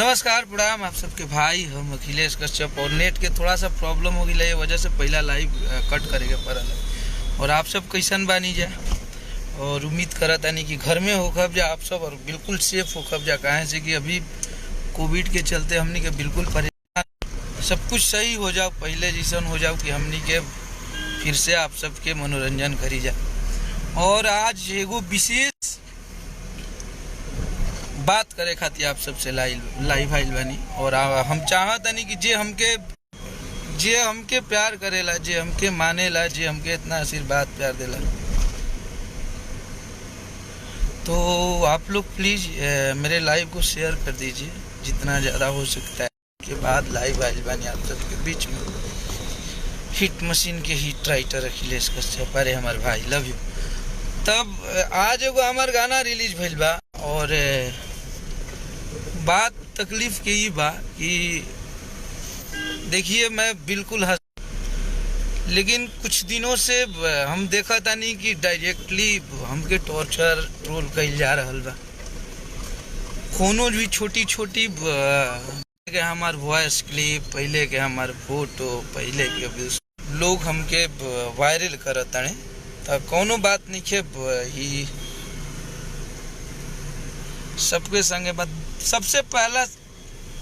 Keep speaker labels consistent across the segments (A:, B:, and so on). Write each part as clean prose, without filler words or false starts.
A: नमस्कार प्रणाम आप सबके भाई हम अखिलेश कश्यप। और नेट के थोड़ा सा प्रॉब्लम हो गई वजह से पहला लाइव कट करेगा पड़ल है। और आप सब कैसन बानी जा और उम्मीद करत आनी कि घर में होखब जा आप सब और बिल्कुल सेफ होखब जा। काहे से कि अभी कोविड के चलते हमनी के बिल्कुल परेशान, सब कुछ सही हो जाओ, पहले जैसन हो जाओ कि हमनी के फिर से आप सबके मनोरंजन करी जा। और आज एगो विशेष बात करे खातिर आप सबसे लाइव आइल बानी। और हम चाहत नहीं कि जे हमके प्यार करेला, जे हमके मानेला, जे हमके इतना आशीर्वाद प्यार देला, तो आप लोग प्लीज मेरे लाइव को शेयर कर दीजिए जितना ज़्यादा हो सकता है। के बाद लाइव आइल बानी आप सबके बीच में हिट मशीन के हिट राइटर अखिलेश कश्यप। अरे हमारे भाई लव यू। तब आज एगो हमार गाना रिलीज भइल बा और बात तकलीफ के ही बा कि देखिए मैं बिल्कुल लेकिन कुछ दिनों से हम देखा था नहीं कि डायरेक्टली हमके टॉर्चर ट्रोल कइल जा रहल बा। कोनो भी छोटी छोटी के हमार वॉइस क्लिप, पहले के हमार फोटो, पहले के लोग हमके वायरल करत ताने। तो कोनो बात नहीं है, ही सबके संगे बात। सबसे पहला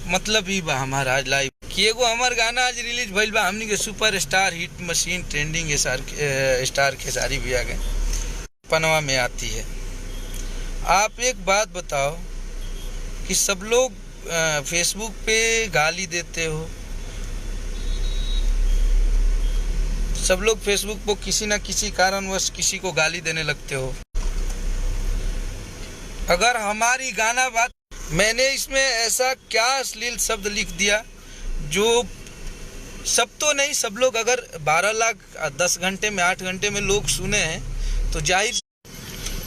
A: मतलब ही बा हमारा आज लाइव कि एगो हमार गाना आज रिलीज भइल बा। हमनी के super star hit machine trending star Khesari भैया के पनवा में आती है। आप एक बात बताओ कि सब लोग फेसबुक पे गाली देते हो, सब लोग फेसबुक पर किसी ना किसी कारणवश किसी को गाली देने लगते हो। अगर हमारी गाना बात, मैंने इसमें ऐसा क्या अश्लील शब्द लिख दिया जो सब तो नहीं, सब लोग अगर 12 लाख 10 घंटे में 8 घंटे में लोग सुने हैं तो जाहिर।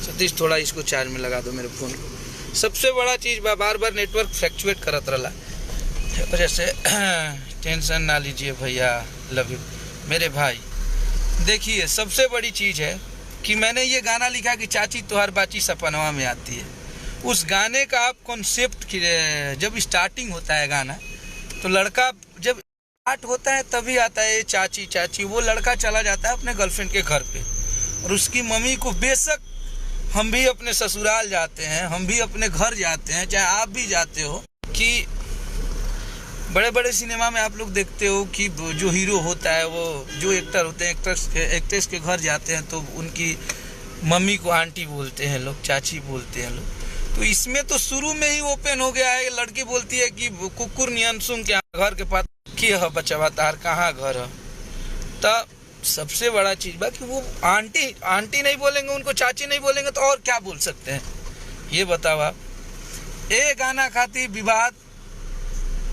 A: सतीश थोड़ा इसको चार्ज में लगा दो मेरे फोन को। सबसे बड़ा चीज़ बार बार नेटवर्क फ्लैक्चुएट करत रहा वजह से टेंशन ना लीजिए भैया, लव यू मेरे भाई। देखिए सबसे बड़ी चीज़ है कि मैंने ये गाना लिखा कि चाची तुहार बाची सपनवा में आती है। उस गाने का आप कॉन्सेप्ट, जब स्टार्टिंग होता है गाना तो लड़का जब स्टार्ट होता है तभी आता है चाची चाची। वो लड़का चला जाता है अपने गर्लफ्रेंड के घर पे और उसकी मम्मी को, बेशक हम भी अपने ससुराल जाते हैं, हम भी अपने घर जाते हैं, चाहे आप भी जाते हो, कि बड़े बड़े सिनेमा में आप लोग देखते हो कि जो हीरो होता है, वो जो एक्टर होते हैं, एक्ट्रेस के घर जाते हैं तो उनकी मम्मी को आंटी बोलते हैं लोग, चाची बोलते हैं लोग। तो इसमें तो शुरू में ही ओपन हो गया है। लड़की बोलती है कि कुकुर नियन सुन के घर के पास की है बच्चा तार कहाँ घर है। तब सबसे बड़ा चीज बा कि वो आंटी नहीं बोलेंगे, उनको चाची नहीं बोलेंगे तो और क्या बोल सकते हैं ये बताओ आप। ये गाना खातिर विवाद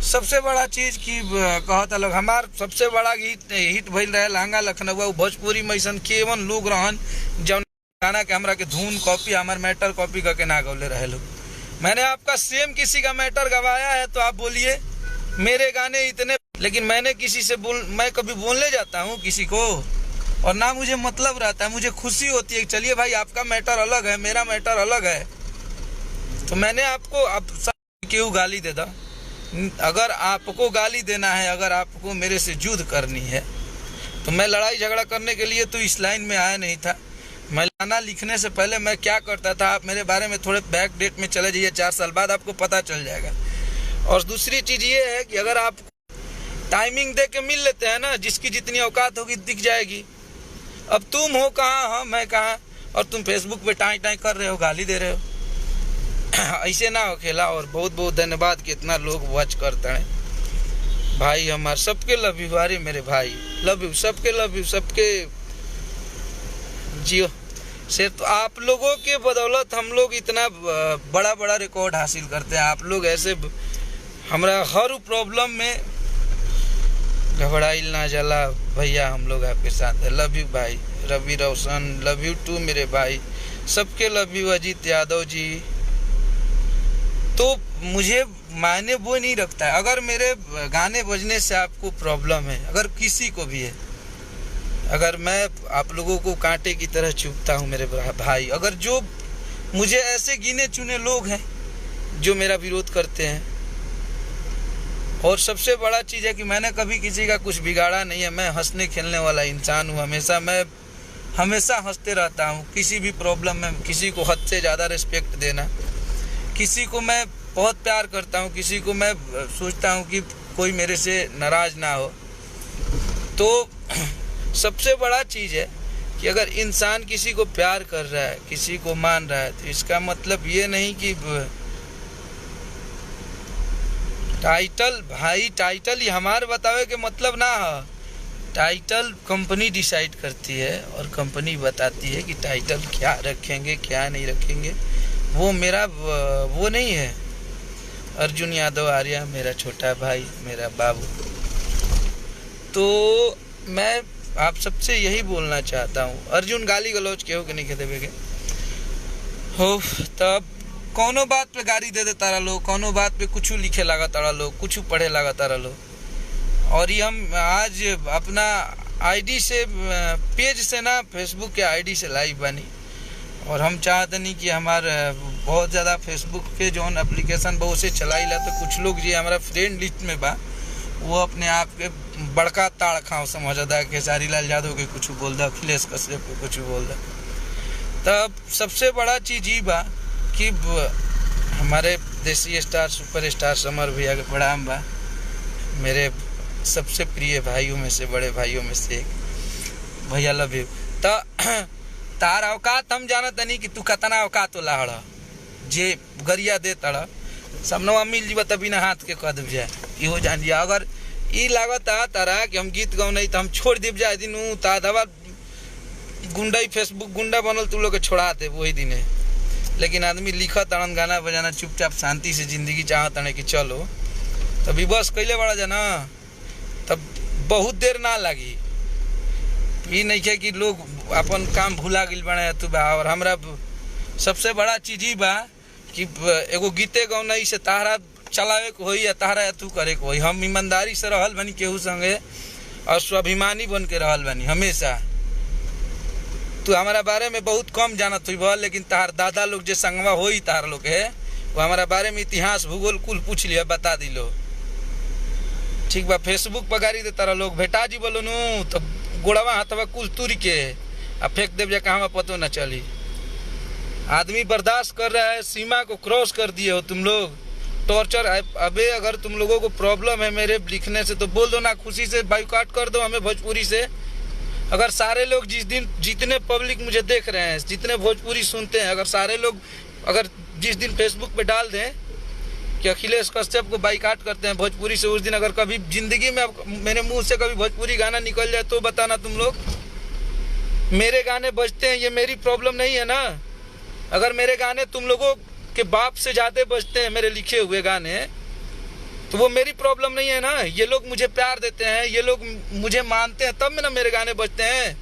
A: सबसे बड़ा चीज की कहता लोग। हमार सबसे बड़ा हिट भइल रहे लहंगा लखनऊ, भोजपुरी में ऐसा केवन लोग रहन जब गाना के हमरा के धुन कॉपी, हमार मैटर कॉपी करके ना गौले रहे लोग। मैंने आपका सेम किसी का मैटर गवाया है तो आप बोलिए मेरे गाने इतने, लेकिन मैंने किसी से मैं कभी बोलने जाता हूँ किसी को और ना मुझे मतलब रहता है, मुझे खुशी होती है कि चलिए भाई आपका मैटर अलग है, मेरा मैटर अलग है। तो मैंने आपको अब क्यों गाली देता। अगर आपको गाली देना है, अगर आपको मेरे से युद्ध करनी है तो मैं लड़ाई झगड़ा करने के लिए तो इस लाइन में आया नहीं था। मैं गाना लिखने से पहले मैं क्या करता था, आप मेरे बारे में थोड़े बैक डेट में चले जाइए, 4 साल बाद आपको पता चल जाएगा। और दूसरी चीज़ ये है कि अगर आप टाइमिंग दे के मिल लेते हैं ना, जिसकी जितनी औकात होगी दिख जाएगी। अब तुम हो कहाँ, हाँ मैं कहाँ, और तुम फेसबुक पे टाई टाई कर रहे हो, गाली दे रहे हो। ऐसे ना हो खेला। और बहुत बहुत धन्यवाद कि इतना लोग वॉच करते हैं भाई। हमारे सबके लव यू, अरे मेरे भाई लव यू, सबके लव यू, सबके जियो से। तो आप लोगों के बदौलत हम लोग इतना बड़ा बड़ा रिकॉर्ड हासिल करते हैं। आप लोग ऐसे हमारा हर प्रॉब्लम में घबराइल ना जला भैया, हम लोग आपके साथ है। लव यू भाई Ravi Roshan, love you to मेरे भाई, सबके लव यू। अजीत यादव जी, तो मुझे मायने वो नहीं रखता है। अगर मेरे गाने बजने से आपको प्रॉब्लम है, अगर किसी को भी है, अगर मैं आप लोगों को कांटे की तरह चुभता हूँ मेरे भाई, अगर जो मुझे ऐसे गिने चुने लोग हैं जो मेरा विरोध करते हैं, और सबसे बड़ा चीज़ है कि मैंने कभी किसी का कुछ बिगाड़ा नहीं है। मैं हंसने खेलने वाला इंसान हूँ। मैं हमेशा हंसते रहता हूँ। किसी भी प्रॉब्लम में किसी को हद से ज़्यादा रिस्पेक्ट देना, किसी को मैं बहुत प्यार करता हूँ, किसी को मैं सोचता हूँ कि कोई मेरे से नाराज़ ना हो। तो सबसे बड़ा चीज़ है कि अगर इंसान किसी को प्यार कर रहा है, किसी को मान रहा है, तो इसका मतलब ये नहीं कि टाइटल, भाई टाइटल ही हमारे बतावे के मतलब ना हो। टाइटल कंपनी डिसाइड करती है और कंपनी बताती है कि टाइटल क्या रखेंगे क्या नहीं रखेंगे। वो मेरा वो नहीं है। अर्जुन यादव आर्या मेरा छोटा भाई, मेरा बाबू। तो मैं आप सबसे यही बोलना चाहता हूँ, अर्जुन गाली गलौज के हो कि नहीं कहते बेगे हो, तब कौनो बात पे गाड़ी दे तारा लोग, कौनो बात पे कुछ लिखे लगा तारा लोग, कुछ पढ़े लगा तारा लोग। और ये हम आज अपना आईडी से, पेज से ना, फेसबुक के आईडी से लाइव बनी। और हम चाहते नहीं कि हमारे बहुत ज़्यादा फेसबुक के जो एप्लीकेशन बहुत से चलाई ला, तो कुछ लोग जी हमारा फ्रेंड लिस्ट में बा, वो अपने आप के बड़का ताड़ खाओ समझदा, खेसारी लाल यादव के कुछ बोल दा, अखिलेश कश्यप के कुछ बोल दा। तब सबसे बड़ा चीज़ ये बा कि हमारे देसी स्टार सुपर स्टार समर भैया के प्रणाम बा, मेरे सबसे प्रिय भाइयों में से, बड़े भाइयों में से एक भैया, लव यू। तो तार औकात हम जानत नहीं कि तू कतना औकात तो लाड़ जे गरिया दे तड़ सबनवा मिल जीवा तभी ना हाथ के कह देव जाए, इहो जान जा। अगर ई लागत तारा कि हम गीत गाँव नहीं तो हम छोड़ देव जाए दिन ता दवा गुंडा ही फेसबुक गुंडा बनल तू लोग के छोड़ा दे वही दिन है। लेकिन आदमी लिखत तड़न गाना बजाना चुपचाप शांति से जिंदगी चाहत तड़े कि चलो, तभी बस कैले बड़ा जाना, तब बहुत देर ना लगी। ये नहीं है कि लोग अपन काम भूला गिल बने तू बा। और हमरा सबसे बड़ा चीज ही बा कि एगो गीते गौनाई से तारा चलावे के होई या तारा तू करे के होई। हम ईमानदारी से रहल बनी केहू संगे और स्वाभिमानी बन के रहल बनी हमेशा। तू हमारा बारे में बहुत कम जानत हुई बा, लेकिन तार दादा लोग जे संगवा होई तार लोग है, वो हमारा बारे में इतिहास भूगोल कुल पूछ लिया, बता दिलो। ठीक बा, फेसबुक पर गाड़ी दे तारा लोग भेटा जी बोलो नू, तो गोड़वा हाथवा कुल तुरी के आ फेंक देव जा, कहाँ पतो न चली। आदमी बर्दाश्त कर रहा है, सीमा को क्रॉस कर दिए हो तुम लोग, टॉर्चर। अबे अगर तुम लोगों को प्रॉब्लम है मेरे लिखने से तो बोल दो ना, खुशी से बाइकआउट कर दो हमें भोजपुरी से। अगर सारे लोग जितने पब्लिक मुझे देख रहे हैं, जितने भोजपुरी सुनते हैं, अगर सारे लोग अगर जिस दिन फेसबुक पे डाल दें कि अखिलेश कश्यप को बाइकआउट करते हैं भोजपुरी से, उस दिन अगर कभी जिंदगी में मेरे मुंह से कभी भोजपुरी गाना निकल जाए तो बताना तुम लोग। मेरे गाने बजते हैं, ये मेरी प्रॉब्लम नहीं है ना। अगर मेरे गाने तुम लोगों के बाप से ज़्यादा बजते हैं, मेरे लिखे हुए गाने, तो वो मेरी प्रॉब्लम नहीं है ना। ये लोग मुझे प्यार देते हैं, ये लोग मुझे मानते हैं, तब में ना मेरे गाने बजते हैं।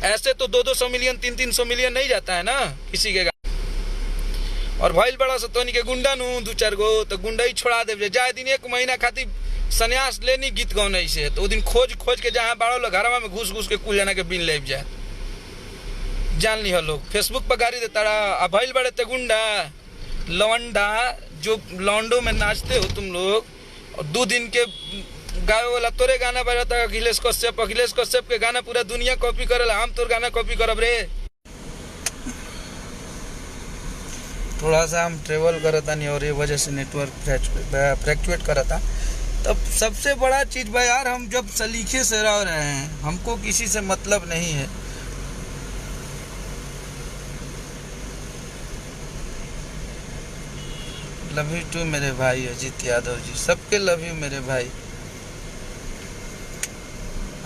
A: ऐसे तो 200-200 मिलियन 300-300 मिलियन नहीं जाता है ना किसी के गाने। और भाई बड़ा सतोनी के गुंडा नू 2-4 गो तो गुंडा ही छोड़ा दे जाए। दिन 1 महीना खातिर संन्यास लेनी गीत गौने से, तो वो दिन खोज के जहाँ बाड़ो घरवा में घुस के कुल जना के बिन ले जाए। जान ली हो लोग फेसबुक पर गाड़ी देता रहा। भाई बड़े ते गुंडा लौंडा जो लौंडो में नाचते हो तुम लोग, और 2 दिन के गावे वाला तोरे गाना बजाता अखिलेश कश्यप के गाना पूरा दुनिया कॉपी करेला, हम तोर गाना कॉपी करब रे। थोड़ा सा हम ट्रेवल करता नहीं और ये वजह से नेटवर्क फ्लैक्चुएट करता। तब सबसे बड़ा चीज़ भाई यार, हम जब सलीके से रह रहे हैं, हमको किसी से मतलब नहीं है। लव यू टू मेरे भाई अजीत यादव जी, सबके लव यू मेरे भाई।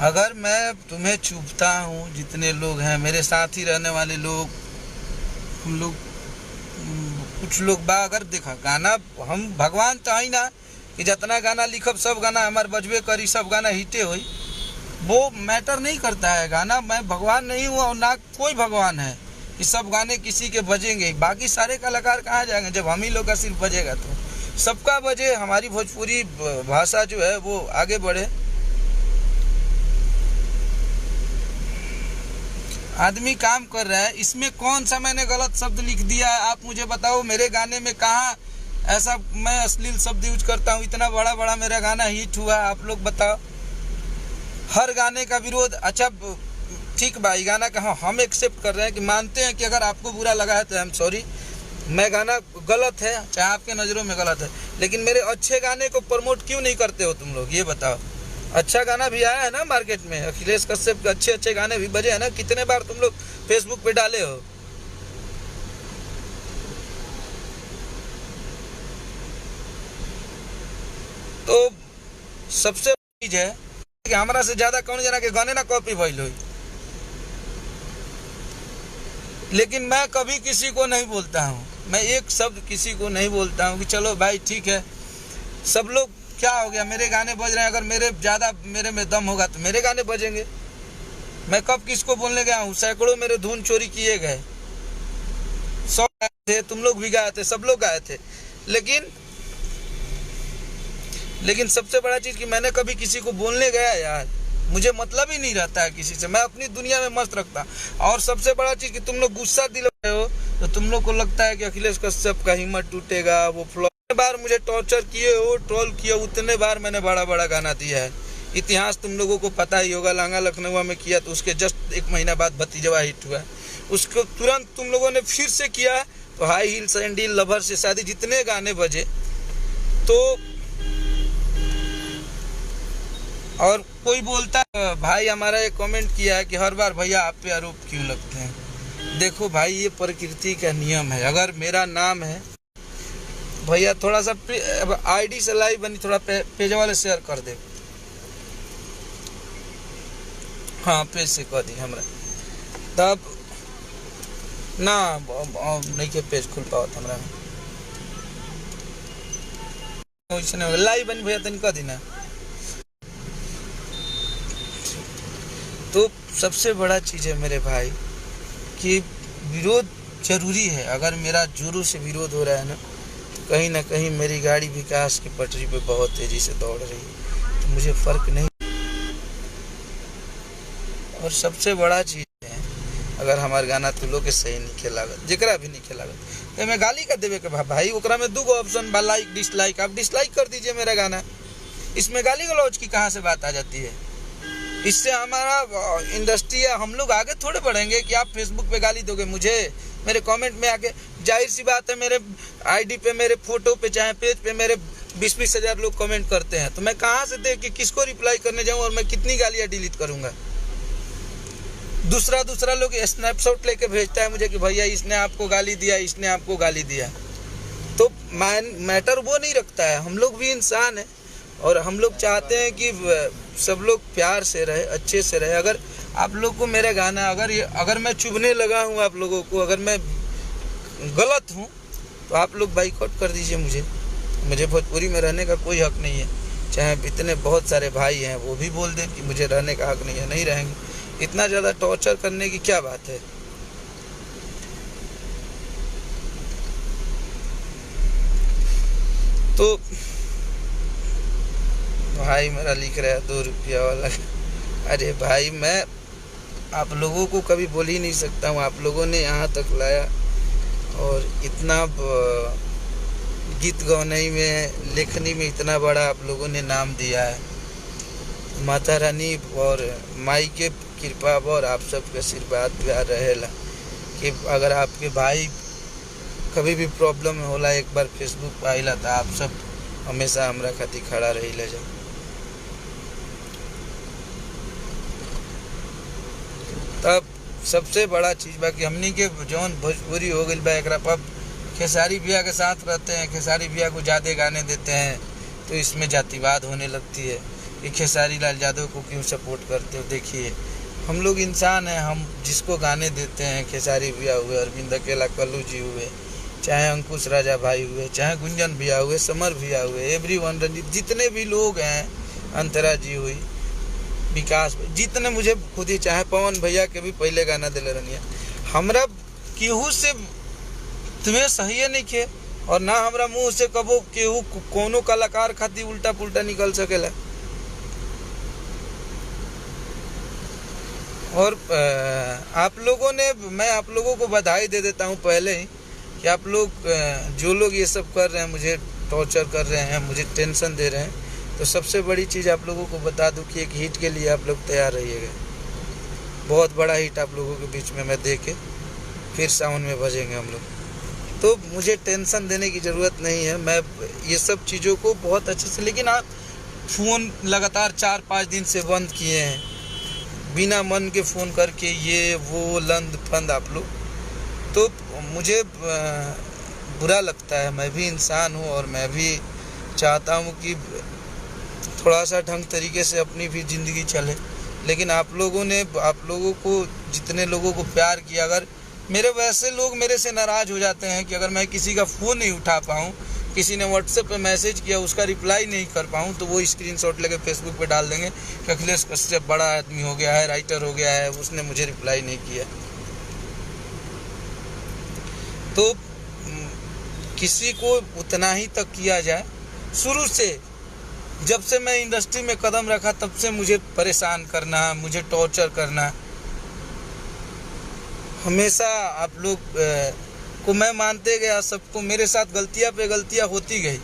A: अगर मैं तुम्हें चुभता हूँ, जितने लोग हैं मेरे साथ ही रहने वाले लोग, हम लोग कुछ लोग बा, अगर देखा गाना हम भगवान तो ही ना कि जितना गाना लिखब सब गाना हमारे बजबे करी, सब गाना हिटे हुई, वो मैटर नहीं करता है। गाना मैं भगवान नहीं हूँ और ना कोई भगवान है कि सब गाने किसी के बजेंगे। बाकी सारे कलाकार कहाँ जाएंगे जब हम ही लोग का सिर्फ बजेगा। तो सबका बजे, हमारी भोजपुरी भाषा जो है वो आगे बढ़े। आदमी काम कर रहा है, इसमें कौन सा मैंने गलत शब्द लिख दिया है आप मुझे बताओ। मेरे गाने में कहाँ ऐसा मैं अश्लील शब्द यूज करता हूँ? इतना बड़ा बड़ा मेरा गाना हिट हुआ, आप लोग बताओ। हर गाने का विरोध, अच्छा ठीक भाई, गाना का हम एक्सेप्ट कर रहे हैं कि मानते हैं कि अगर आपको बुरा लगा है तो आई एम सॉरी, मैं गाना गलत है, चाहे आपके नज़रों में गलत है, लेकिन मेरे अच्छे गाने को प्रमोट क्यों नहीं करते हो तुम लोग, ये बताओ। अच्छा गाना भी आया है ना मार्केट में, अखिलेश कश्यप के अच्छे अच्छे गाने भी बजे हैं ना, कितने बार तुम लोग फेसबुक पे डाले हो। तो सबसे बड़ी चीज है कि हमारा से ज्यादा कौन जना के गाने ना कॉपी भइल हो, लेकिन मैं कभी किसी को नहीं बोलता हूँ, मैं एक शब्द किसी को नहीं बोलता हूँ कि चलो भाई ठीक है, सब लोग क्या हो गया, मेरे गाने बज रहे हैं, अगर मेरे में दम होगा तो मेरे गाने बजेंगे। मैं कब किसको बोलने गया हूँ? सैकड़ों मेरे धुन चोरी किए गए, 100 गाए थे, तुम लोग भी गाए थे, सब लोग गाए थे, लेकिन सबसे बड़ा चीज कि मैंने कभी किसी को बोलने गया यार, मुझे मतलब ही नहीं रहता है किसी से, मैं अपनी दुनिया में मस्त रखता। और सबसे बड़ा चीज कि तुम लोग गुस्सा दिला रहे हो, तो तुम लोग को लगता है कि अखिलेश कश्यप का हिम्मत टूटेगा, वो फ्लॉप। जितने बार मुझे टॉर्चर किए हो, ट्रोल किए, उतने बार मैंने बड़ा बड़ा गाना दिया है। इतिहास तुम लोगों को पता ही होगा, लांगा लखनऊ में किया तो उसके जस्ट 1 महीना बाद भतीजवा हिट हुआ, उसको तुरंत तुम लोगों ने फिर से किया तो हाई हील सैंडल, लवर से शादी, जितने गाने बजे। तो और कोई बोलता है, भाई हमारा एक कमेंट किया है कि हर बार भैया आप पे आरोप क्यों लगते हैं। देखो भाई, ये प्रकृति का नियम है, अगर मेरा नाम है भैया, थोड़ा सा आईडी से लाइव बनी, थोड़ा पेज वाले शेयर कर दे, हाँ पेज से कर दी हमरा, तब ना नहीं के पेज खुल पाओ हमरा, लाइव बनी भैया तनी कर दी ना। तो सबसे बड़ा चीज़ है मेरे भाई कि विरोध जरूरी है। अगर मेरा जोरों से विरोध हो रहा है ना कहीं मेरी गाड़ी विकास की पटरी पे बहुत तेज़ी से दौड़ रही है, तो मुझे फ़र्क नहीं। और सबसे बड़ा चीज़ है, अगर हमारे गाना तू लोग के सही नहीं खेलागत, जरा भी नहीं खेलागत, तो मैं गाली कर देवे के भाई, ओकरा में 2 ऑप्शन बा, लाइक डिसलाइक, आप डिसलाइक कर दीजिए मेरा गाना, इसमें गाली गलौज की कहाँ से बात आ जाती है। इससे हमारा इंडस्ट्री है, हम लोग आगे थोड़े बढ़ेंगे कि आप फेसबुक पे गाली दोगे मुझे, मेरे कमेंट में आके। जाहिर सी बात है, मेरे आईडी पे, मेरे फोटो पे, चाहे पेज पे मेरे 20-20 हज़ार लोग कमेंट करते हैं, तो मैं कहाँ से देख के किसको रिप्लाई करने जाऊँ, और मैं कितनी गालियाँ डिलीट करूँगा। दूसरा लोग स्नैपशॉट लेके भेजता है मुझे कि भैया इसने आपको गाली दिया, इसने आपको गाली दिया। तो मैटर वो नहीं रखता है, हम लोग भी इंसान हैं और हम लोग चाहते हैं कि सब लोग प्यार से रहे, अच्छे से रहे। अगर आप लोग को मेरा गाना, अगर मैं चुभने लगा हूँ आप लोगों को, अगर मैं गलत हूँ, तो आप लोग बाइकआउट कर दीजिए मुझे भोजपुरी में रहने का कोई हक नहीं है। चाहे इतने बहुत सारे भाई हैं वो भी बोल दें कि मुझे रहने का हक नहीं है, नहीं रहेंगे। इतना ज़्यादा टॉर्चर करने की क्या बात है। तो भाई मेरा लिख रहा है 2 रुपया वाला, अरे भाई मैं आप लोगों को कभी बोल ही नहीं सकता हूँ, आप लोगों ने यहाँ तक लाया और इतना गीत गाने में, लेखनी में इतना बड़ा आप लोगों ने नाम दिया है। माता रानी और माई के कृपा और आप सबके आशीर्वाद प्यार रहेला कि अगर आपके भाई कभी भी प्रॉब्लम होला, एक बार फेसबुक पे आइला तो आप सब हमेशा हमरा खातिर खड़ा रही ले जा। तब सबसे बड़ा चीज़ बा कि हमनी के जौन भोजपुरी हो गई बा, एकरा पर खेसारी भैया के साथ रहते हैं, खेसारी भैया को ज़्यादा गाने देते हैं, तो इसमें जातिवाद होने लगती है कि खेसारी लाल यादव को क्यों सपोर्ट करते हो। देखिए हम लोग इंसान हैं, हम जिसको गाने देते हैं, खेसारी भैया हुए, अरविंद अकेला, कल्लू जी हुए, चाहे अंकुश राजा भाई हुए, चाहे गुंजन भैया हुए, समर भैया हुए, एवरीवन, रंजीत, जितने भी लोग हैं, अंतरा जी हुई, विकास, जितने मुझे खुद ही, चाहे पवन भैया के भी पहले गाना दिले रनिया, हमरा केहू से तुम्हें सही है नहीं खे, और ना हमरा मुंह से कबो केहू कोनो कलाकार खातिर उल्टा पुल्टा निकल सकेला। और आप लोगों ने, मैं आप लोगों को बधाई दे देता हूं पहले ही कि कि आप लोग जो लोग ये सब कर रहे हैं, मुझे टॉर्चर कर रहे हैं, मुझे टेंशन दे रहे हैं, तो सबसे बड़ी चीज़ आप लोगों को बता दूं कि एक हिट के लिए आप लोग तैयार रहिएगा। बहुत बड़ा हिट आप लोगों के बीच में मैं दे के फिर सावन में भजेंगे हम लोग। तो मुझे टेंशन देने की ज़रूरत नहीं है, मैं ये सब चीज़ों को बहुत अच्छे से, लेकिन आप फ़ोन लगातार 4-5 दिन से बंद किए हैं, बिना मन के फ़ोन करके ये वो लंद फंद आप लोग, तो मुझे बुरा लगता है। मैं भी इंसान हूँ और मैं भी चाहता हूँ कि थोड़ा सा ढंग तरीके से अपनी भी ज़िंदगी चले, लेकिन आप लोगों को जितने लोगों को प्यार किया, अगर मेरे वैसे लोग मेरे से नाराज़ हो जाते हैं कि अगर मैं किसी का फ़ोन नहीं उठा पाऊँ, किसी ने व्हाट्सएप पे मैसेज किया उसका रिप्लाई नहीं कर पाऊँ, तो वो स्क्रीनशॉट लेके फेसबुक पे डाल देंगे कि अखिलेश कश्यप बड़ा आदमी हो गया है, राइटर हो गया है, उसने मुझे रिप्लाई नहीं किया। तो किसी को उतना ही तक किया जाए। शुरू से जब से मैं इंडस्ट्री में कदम रखा तब से मुझे परेशान करना, मुझे टॉर्चर करना, हमेशा आप लोग को मैं मानते गया, सबको मेरे साथ गलतियां पे गलतियां होती गई,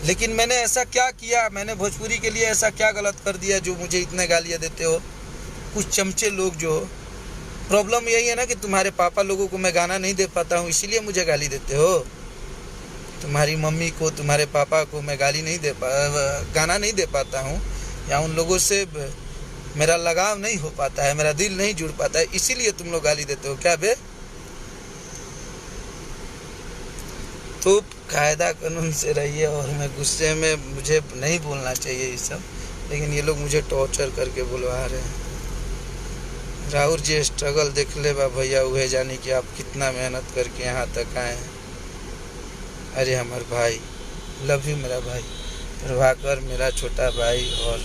A: लेकिन मैंने ऐसा क्या किया, मैंने भोजपुरी के लिए ऐसा क्या गलत कर दिया जो मुझे इतने गालियां देते हो कुछ चमचे लोग जो। प्रॉब्लम यही है ना कि तुम्हारे पापा लोगों को मैं गाना नहीं दे पाता हूँ, इसीलिए मुझे गाली देते हो। तुम्हारी मम्मी को, तुम्हारे पापा को मैं गाना नहीं दे पाता हूँ, या उन लोगों से मेरा लगाव नहीं हो पाता है, मेरा दिल नहीं जुड़ पाता है, इसीलिए तुम लोग गाली देते हो क्या बे? तो कायदा कानून से रहिए। और मैं गुस्से में, मुझे नहीं बोलना चाहिए ये सब, लेकिन ये लोग मुझे टॉर्चर करके बुलवा रहे हैं। राहुल जी स्ट्रगल देख ले बा भैया, उहे जाने कि आप कितना मेहनत करके यहाँ तक आए हैं। अरे हमारे भाई, लव यू मेरा भाई प्रभाकर, मेरा छोटा भाई। और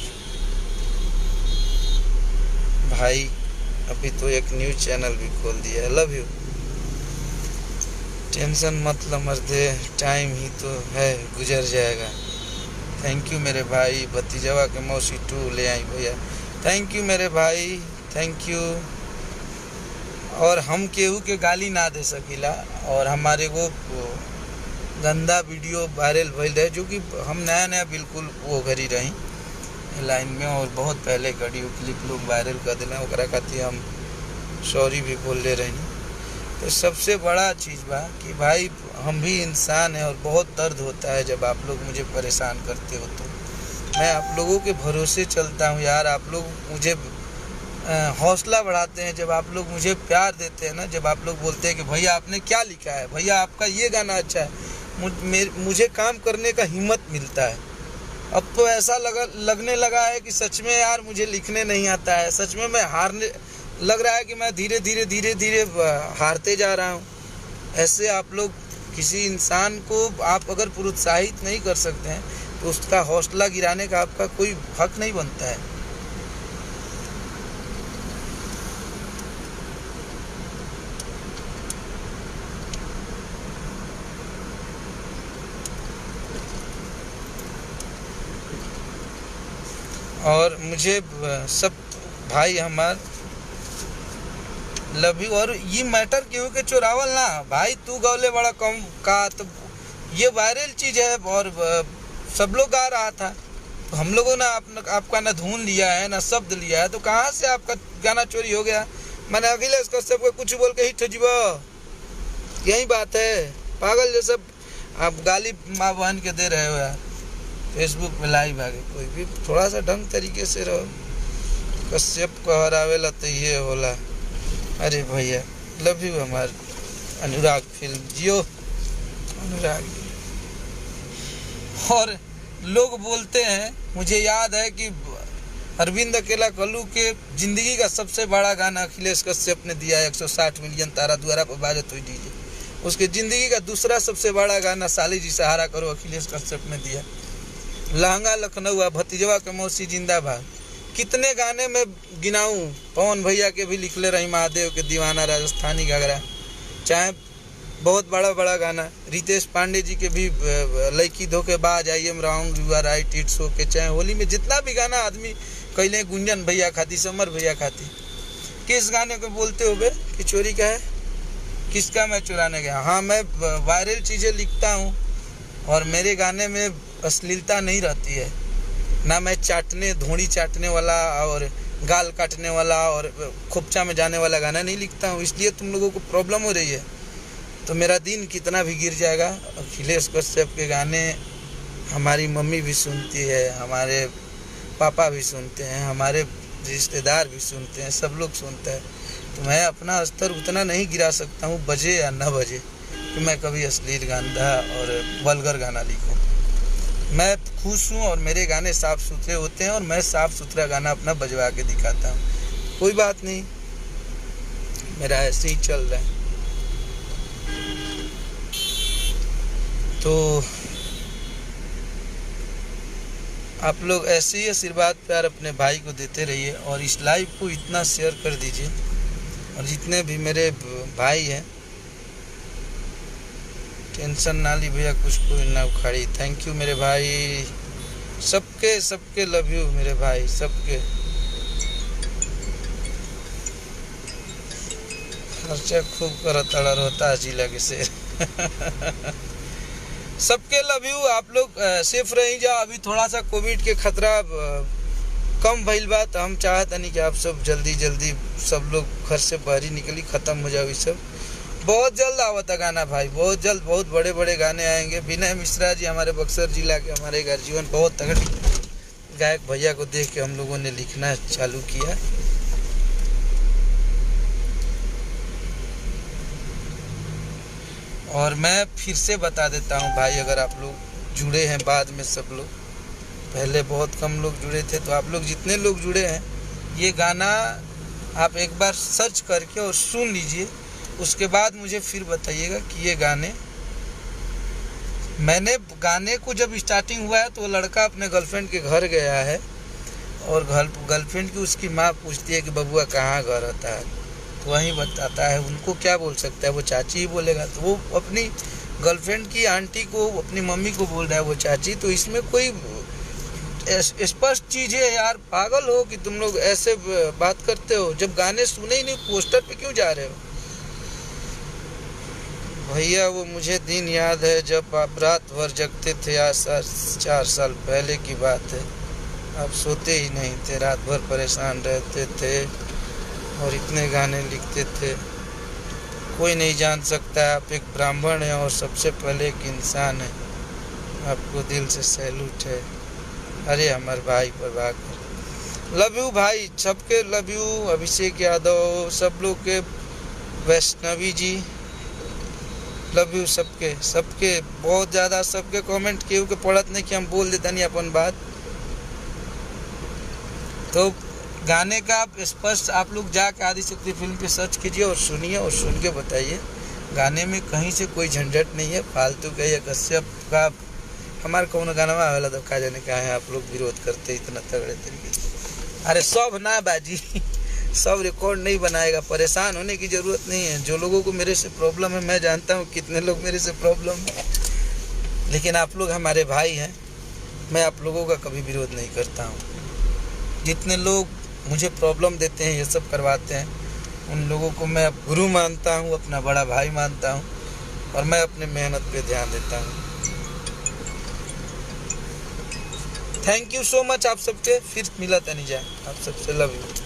A: भाई अभी तो एक न्यूज़ चैनल भी खोल दिया है। लव यू, टेंशन मत लो मर्दे, टाइम ही तो है, गुजर जाएगा। थैंक यू मेरे भाई। भतीजवा के मौसी 2 ले आई भैया, थैंक यू मेरे भाई, थैंक यू। और हम केहू के गाली ना दे सकीला, और हमारे को गंदा वीडियो वायरल भइल रहे, जो कि हम नया बिल्कुल वो घरी रही लाइन में, और बहुत पहले ऑडियो क्लिप लोग वायरल कर दिले, ओकरा खातिर हम सॉरी भी बोल ले रही। तो सबसे बड़ा चीज़ बा कि भाई हम भी इंसान हैं, और बहुत दर्द होता है जब आप लोग मुझे परेशान करते हो। तो मैं आप लोगों के भरोसे चलता हूँ यार, आप लोग मुझे हौसला बढ़ाते हैं, जब आप लोग मुझे प्यार देते हैं ना, जब आप लोग बोलते हैं कि भैया आपने क्या लिखा है, भैया आपका ये गाना अच्छा है, मुझे काम करने का हिम्मत मिलता है। अब तो ऐसा लगने लगा है कि सच में यार मुझे लिखने नहीं आता है, सच में मैं हारने लग रहा है कि मैं धीरे धीरे हारते जा रहा हूँ। ऐसे आप लोग किसी इंसान को आप अगर प्रोत्साहित नहीं कर सकते हैं तो उसका हौसला गिराने का आपका कोई हक नहीं बनता है। और मुझे सब भाई हमार लव यू। और ये मैटर क्यों के चोरावल ना भाई, तू गौले बड़ा कम का, तो ये वायरल चीज़ है और सब लोग गा रहा था, तो हम लोगों ने आपका ना धुन लिया है ना शब्द लिया है, तो कहाँ से आपका गाना चोरी हो गया? मैंने अखिलेश कश्यप को कुछ बोल के ही ठजीबा, यही बात है। पागल जैसे आप गाली माँ बहन के दे रहे हो यार, फेसबुक पे लाइव आगे। कोई भी थोड़ा सा ढंग तरीके से रहो। कश्यप को हरावेला तो ये होला। अरे भैया लव यू हमार अनुराग फिल्म, जियो अनुराग। और लोग बोलते हैं, मुझे याद है कि अरविंद अकेला कल्लू के जिंदगी का सबसे बड़ा गाना अखिलेश कश्यप ने दिया है, 160 मिलियन तारा द्वारा पर बाजत हुई डीजे। उसके जिंदगी का दूसरा सबसे बड़ा गाना साली जी सहारा करो अखिलेश कश्यप ने दिया। लहंगा लखनऊ, भतीजवा के मौसी जिंदाबाद, कितने गाने में गिनाऊं। पवन भैया के भी लिखले रही, महादेव के दीवाना, राजस्थानी घाघरा, चाहे बहुत बड़ा गाना रितेश पांडे जी के भी लड़की धोखेबाज, I am round you are right it's okay, चाहे होली में जितना भी गाना आदमी कैले, गुंजन भैया खाती, समर भैया खाती, किस गाने को बोलते हो बे कि चोरी का है, किसका मैं चुराने गया? हाँ, मैं वायरल चीज़ें लिखता हूँ और मेरे गाने में अश्लीलता नहीं रहती है। ना मैं धोड़ी चाटने वाला और गाल काटने वाला और खोपचा में जाने वाला गाना नहीं लिखता हूँ। इसलिए तुम लोगों को प्रॉब्लम हो रही है। तो मेरा दिन कितना भी गिर जाएगा। अखिलेश कश्यप के गाने हमारी मम्मी भी सुनती है, हमारे पापा भी सुनते हैं, हमारे रिश्तेदार भी सुनते हैं, सब लोग सुनते हैं। तो मैं अपना स्तर उतना नहीं गिरा सकता हूँ, बजे या न बजे, कि मैं कभी अश्लील गाना और वल्गर गाना लिखूँ। मैं खुश हूँ और मेरे गाने साफ़ सुथरे होते हैं और मैं साफ़ सुथरा गाना अपना बजवा के दिखाता हूँ। कोई बात नहीं, मेरा ऐसे ही चल रहा है। तो आप लोग ऐसे ही आशीर्वाद प्यार अपने भाई को देते रहिए और इस लाइव को इतना शेयर कर दीजिए। और जितने भी मेरे भाई हैं, टेंशन ना ली भैया, कुछ कोई ना उखाड़ी। थैंक यू मेरे भाई, सबके लव यू मेरे भाई, सबके। खर्चा खूब करत अड़र होता है जिला के शेर। सबके लव यू। आप लोग सेफ रही जा। अभी थोड़ा सा कोविड के खतरा कम भइल बा, तो हम चाहते नहीं कि आप सब जल्दी सब लोग घर से बाहर निकली, ख़त्म हो जाओ ये सब। बहुत जल्द आवता गाना भाई, बहुत जल्द बहुत बड़े बड़े गाने आएंगे। विनय मिश्रा जी हमारे बक्सर जिला के, हमारे घर जीवन बहुत तगड़ी गायक भैया को देख के हम लोगों ने लिखना चालू किया। और मैं फिर से बता देता हूँ भाई, अगर आप लोग जुड़े हैं बाद में, सब लोग पहले बहुत कम लोग जुड़े थे, तो आप लोग जितने लोग जुड़े हैं, ये गाना आप एक बार सर्च करके और सुन लीजिए। उसके बाद मुझे फिर बताइएगा कि ये गाने को जब स्टार्टिंग हुआ है तो वो लड़का अपने गर्लफ्रेंड के घर गया है और गर्लफ्रेंड की उसकी माँ पूछती है कि बबुआ कहाँ घर होता है, तो वहीं बताता है। उनको क्या बोल सकता है, वो चाची ही बोलेगा। तो वो अपनी गर्लफ्रेंड की आंटी को, अपनी मम्मी को बोल रहा है वो चाची। तो इसमें कोई स्पष्ट चीज़ है यार, पागल हो कि तुम लोग ऐसे बात करते हो। जब गाने सुने ही नहीं, पोस्टर पे क्यों जा रहे हो भैया? वो मुझे दिन याद है जब आप रात भर जगते थे, आज 4 साल पहले की बात है। आप सोते ही नहीं थे, रात भर परेशान रहते थे और इतने गाने लिखते थे। कोई नहीं जान सकता, आप एक ब्राह्मण हैं और सबसे पहले एक इंसान है। आपको दिल से सैल्यूट है। अरे हमारे भाई प्रभाकर, लव यू भाई, सबके लव यू। अभिषेक यादव, सब लोग के, वैष्णवी जी, लव यू सबके बहुत ज़्यादा। सबके कमेंट केहू के पढ़त नहीं कि हम बोल देता नहीं अपन बात। तो गाने का आप स्पष्ट आप लोग जाके आदिशक्ति फिल्म पे सर्च कीजिए और सुनिए और सुन के बताइए। गाने में कहीं से कोई झंझट नहीं है, फालतू का। या कश्यप का हमारे कौन गाना आवेला तो का जाने का है, आप लोग विरोध करते इतना तगड़े तरीके से। अरे सब ना बाजी, सब रिकॉर्ड नहीं बनाएगा। परेशान होने की ज़रूरत नहीं है। जो लोगों को मेरे से प्रॉब्लम है, मैं जानता हूँ कितने लोग मेरे से प्रॉब्लम है, लेकिन आप लोग हमारे भाई हैं। मैं आप लोगों का कभी विरोध नहीं करता हूँ। जितने लोग मुझे प्रॉब्लम देते हैं, ये सब करवाते हैं, उन लोगों को मैं गुरु मानता हूँ, अपना बड़ा भाई मानता हूँ और मैं अपने मेहनत पे ध्यान देता हूँ। थैंक यू सो मच आप सबके। फिर मिला था नहीं जाए, आप सबसे लव यू।